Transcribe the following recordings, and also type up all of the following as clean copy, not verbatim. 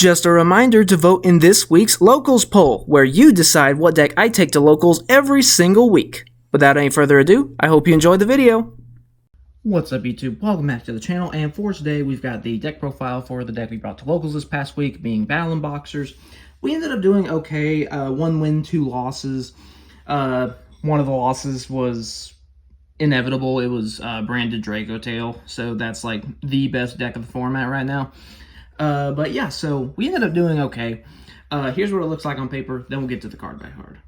Just a reminder to vote in this week's Locals poll, where you decide what deck I take to Locals every single week. Without any further ado, I hope you enjoyed the video. What's up, YouTube? Welcome back to the channel, and for today we've got the deck profile for the deck we brought to Locals this past week, being Battlin Boxers. We ended up doing okay, 1 win, 2 losses. One of the losses was inevitable. It was branded Draco Tail, so that's like the best deck of the format right now. But yeah, so we ended up doing okay. Here's what it looks like on paper, then we'll get to the card by card.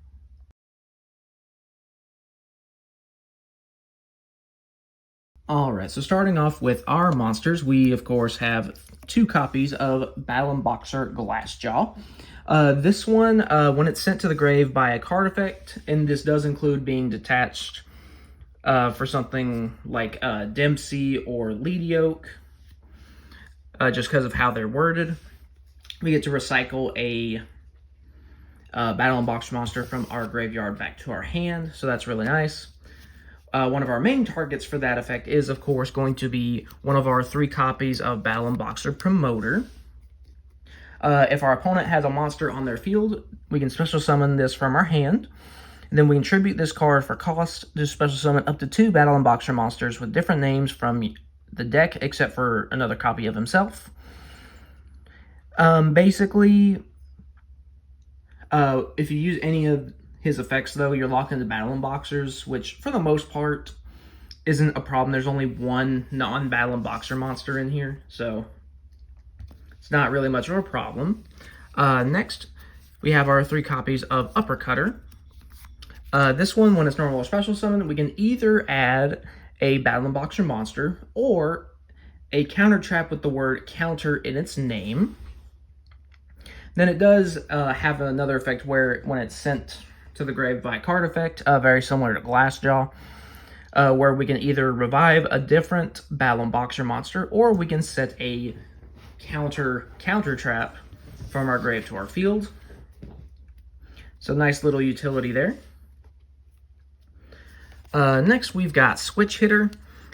Alright, so starting off with our monsters, we of course have 2 copies of Battlin Boxer Glassjaw. This one, when it's sent to the grave by a card effect, and this does include being detached for something like Dempsey or Leadioak, just because of how they're worded, we get to recycle a Battlin Boxer monster from our graveyard back to our hand, so that's really nice. One of our main targets for that effect is, of course, going to be one of our 3 copies of Battlin Boxer Promoter. If our opponent has a monster on their field, we can special summon this from our hand. And then we can tribute this card for cost to special summon up to 2 Battlin Boxer monsters with different names from the deck, except for another copy of himself. Basically, if you use any of his effects, though, you're locked into Battlin Boxers, which for the most part isn't a problem. There's only 1 non-Battlin Boxer monster in here, so it's not really much of a problem. Next, we have our 3 copies of Uppercutter. This one, when it's normal or special summon, we can either add a Battlin Boxer monster or a counter trap with the word counter in its name. Then it does have another effect where when it's sent to the grave by card effect, very similar to Glassjaw, where we can either revive a different Battlin Boxer monster, or we can set a counter trap from our grave to our field. So nice little utility there. Next, we've got Switch Hitter.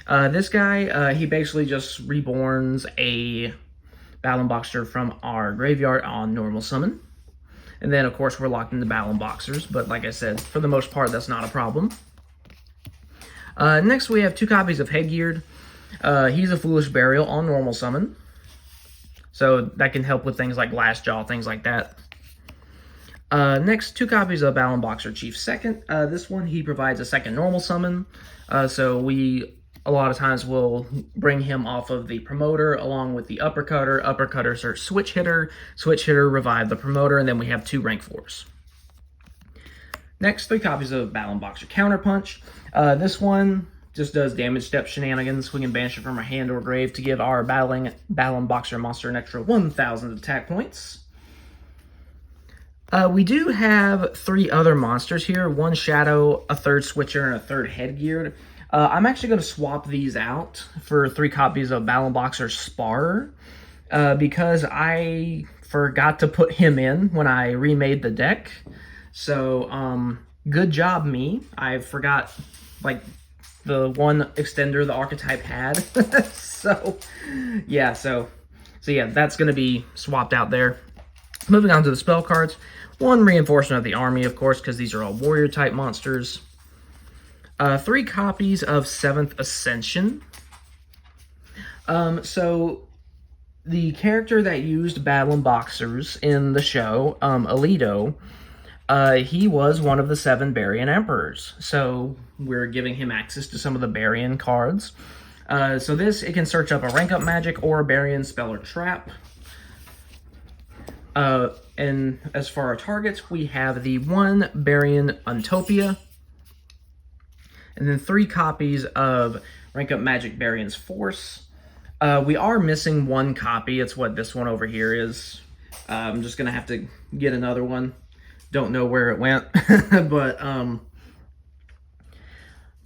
This guy, he basically just reborns a Battlin Boxer from our graveyard on normal summon. And then, of course, we're locked into Battlin Boxers, but like I said, for the most part, that's not a problem. Next, we have 2 copies of Headgeared. He's a Foolish Burial on normal summon, so that can help with things like Glassjaw, things like that. Next, 2 copies of Battlin Boxer Chief Second. This one, he provides a second normal summon, so we a lot of times will bring him off of the Promoter along with the Uppercutter. Uppercutter search Switch Hitter, Switch Hitter revive the Promoter, and then we have 2 rank 4s. Next, 3 copies of Battlin Boxer Counterpunch. This one just does damage step shenanigans. We can banish it from our hand or grave to give our Battlin Boxer monster an extra 1,000 attack points. We do have 3 other monsters here, 1 Shadow, a 3rd Switcher, and a 3rd Headgeared. I'm actually going to swap these out for 3 copies of Battlin Boxer Spar, because I forgot to put him in when I remade the deck. So, good job me. I forgot, like, the 1 extender the archetype had. So yeah, that's going to be swapped out there. Moving on to the spell cards. 1 Reinforcement of the Army, of course, because these are all warrior-type monsters. 3 copies of 7th Ascension. So, the character that used Battlin Boxers in the show, Alito, he was one of the 7 Barian Emperors. So, we're giving him access to some of the Barian cards. So this, it can search up a rank up magic or a Barian spell or trap. And as for our targets, we have the 1 Barian Untopia, and then 3 copies of Rank Up Magic Barian's Force. We are missing 1 copy. It's what this one over here is. I'm just going to have to get another one. Don't know where it went.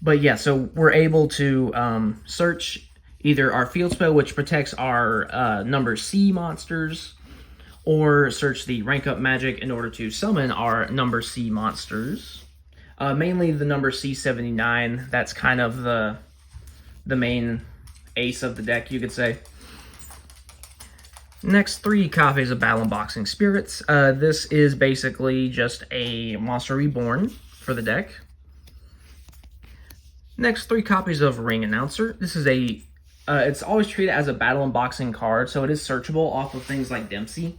But yeah, so we're able to search either our field spell, which protects our number C monsters, or search the rank up magic in order to summon our number C monsters. Mainly the number C79, that's kind of the main ace of the deck, you could say. Next, 3 copies of Battlin Boxing Spirits. This is basically just a Monster Reborn for the deck. Next, 3 copies of Ring Announcer. This is a, it's always treated as a Battlin Boxing card, so it is searchable off of things like Dempsey.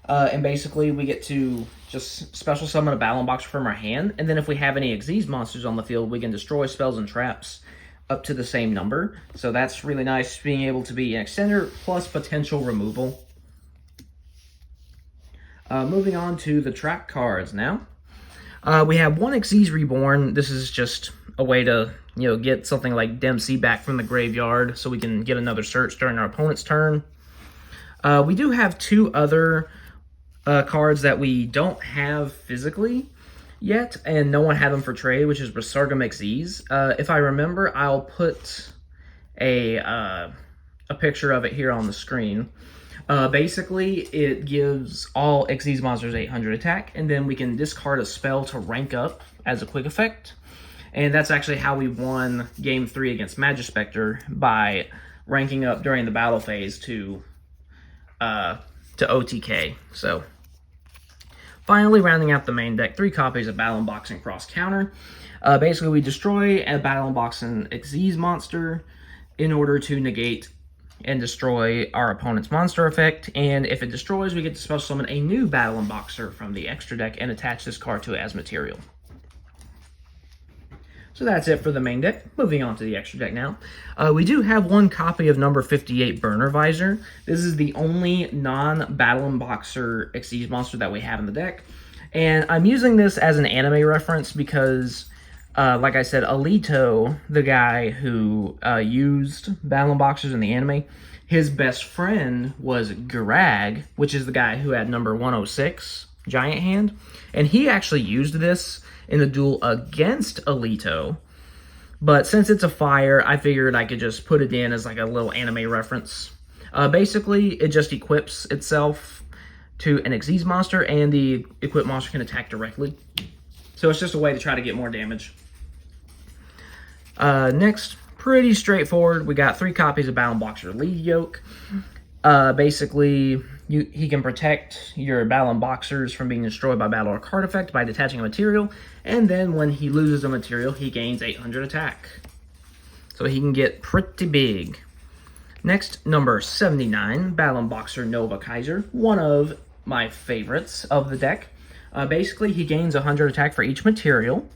And basically, we get to just special summon a Battlin Boxer from our hand, and then if we have any Xyz monsters on the field, we can destroy spells and traps up to the same number. So that's really nice, being able to be an extender plus potential removal. Moving on to the trap cards now. We have 1 Xyz Reborn. This is just a way to, get something like Dempsey back from the graveyard so we can get another search during our opponent's turn. We do have 2 other cards that we don't have physically yet, and no one had them for trade, which is Resurgam Xyz. If I remember, I'll put a picture of it here on the screen. Basically, it gives all Xyz monsters 800 attack, and then we can discard a spell to rank up as a quick effect. And that's actually how we won Game 3 against Magispector, by ranking up during the battle phase to OTK. So, finally, rounding out the main deck, 3 copies of Battlin Boxing Cross Counter. Basically, we destroy a Battlin Boxing Xyz monster in order to negate and destroy our opponent's monster effect. And if it destroys, we get to special summon a new Battlin Boxer from the extra deck and attach this card to it as material. So that's it for the main deck. Moving on to the extra deck now. We do have 1 copy of number 58 Burner Visor. This is the only non-Battlin Boxer Xyz monster that we have in the deck. And I'm using this as an anime reference because, like I said, Alito, the guy who used Battlin Boxers in the anime, his best friend was Garag, which is the guy who had number 106, Giant Hand. And he actually used this in the duel against Alito, but since it's a fire, I figured I could just put it in as like a little anime reference. Basically, it just equips itself to an Xyz monster, and the equipped monster can attack directly. So it's just a way to try to get more damage. Next, pretty straightforward. We got 3 copies of Battlin Boxer Lead Yoke. Basically, he can protect your Battlin Boxers from being destroyed by battle or card effect by detaching a material, and then when he loses a material, he gains 800 attack. So he can get pretty big. Next, number 79, Battlin Boxer Nova Kaiser, one of my favorites of the deck. Basically, he gains 100 attack for each material,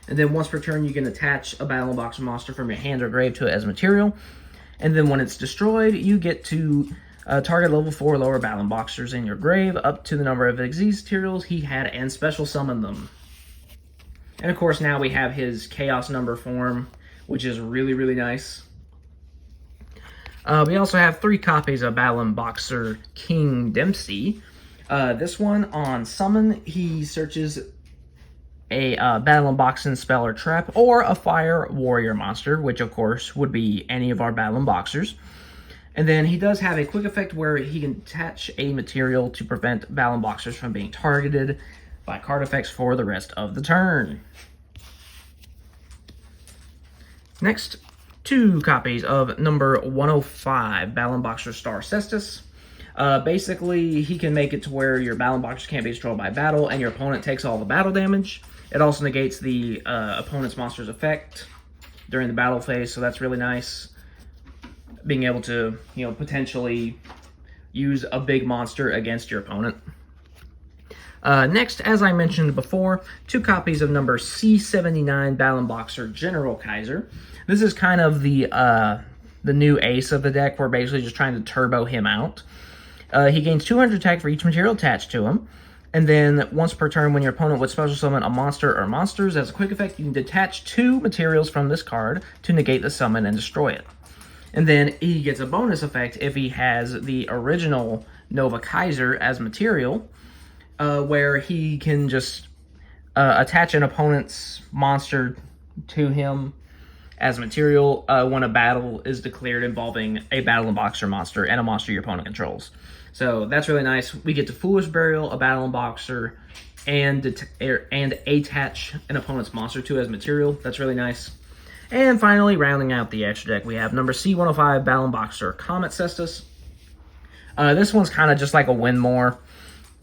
and then once per turn, you can attach a Battlin Boxer monster from your hand or grave to it as material. And then when it's destroyed, you get to target level 4 lower Battlin Boxers in your grave up to the number of Xyz materials he had and special summon them. And of course, now we have his Chaos number form, which is really, really nice. We also have 3 copies of Battlin Boxer King Dempsey. This one, on summon, he searches a Battlin Boxing spell or trap, or a fire warrior monster, which of course would be any of our Battlin Boxers. And then he does have a quick effect where he can attach a material to prevent Battlin Boxers from being targeted by card effects for the rest of the turn. Next, 2 copies of number 105, Battlin Boxer Star Cestus. Basically, he can make it to where your Battlin Boxers can't be destroyed by battle, and your opponent takes all the battle damage. It also negates the opponent's monster's effect during the battle phase, so that's really nice. Being able to, potentially use a big monster against your opponent. Next, as I mentioned before, 2 copies of number C79 Battlin Boxer General Kaiser. This is kind of the new ace of the deck. We're basically just trying to turbo him out. He gains 200 attack for each material attached to him. And then once per turn, when your opponent would special summon a monster or monsters, as a quick effect, you can detach 2 materials from this card to negate the summon and destroy it. And then he gets a bonus effect if he has the original Nova Kaiser as material, where he can just attach an opponent's monster to him as material when a battle is declared involving a Battlin Boxer monster and a monster your opponent controls. So that's really nice. We get to Foolish Burial, a Battlin Boxer, and attach an opponent's monster to as material. That's really nice. And finally, rounding out the extra deck, we have number C105 Battlin Boxer Comet Cestus. This one's kind of just like a win more.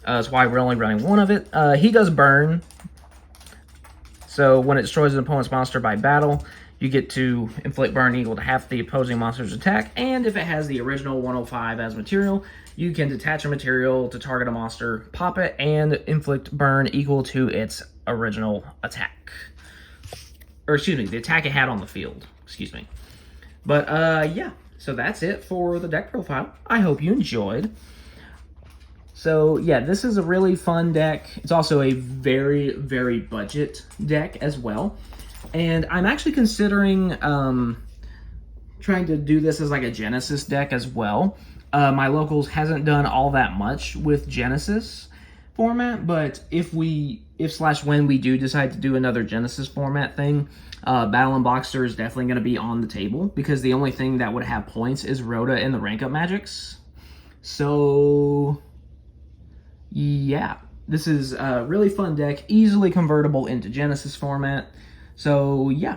That's why we're only running one of it. He does burn. So when it destroys an opponent's monster by battle, you get to inflict burn equal to half the opposing monster's attack. And if it has the original 105 as material, you can detach a material to target a monster, pop it, and inflict burn equal to its original attack. Or excuse me, the attack it had on the field. Excuse me. But yeah, so that's it for the deck profile. I hope you enjoyed. So yeah, this is a really fun deck. It's also a very, very budget deck as well. And I'm actually considering trying to do this as like a Genesis deck as well. My locals hasn't done all that much with Genesis format, but if when we do decide to do another Genesis format thing, Battlin Boxer is definitely going to be on the table, because the only thing that would have points is Rhoda and the rank up magics. So yeah, this is a really fun deck, easily convertible into Genesis format. So yeah,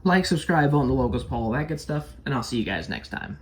like, subscribe, vote in the locals poll, that good stuff, and I'll see you guys next time.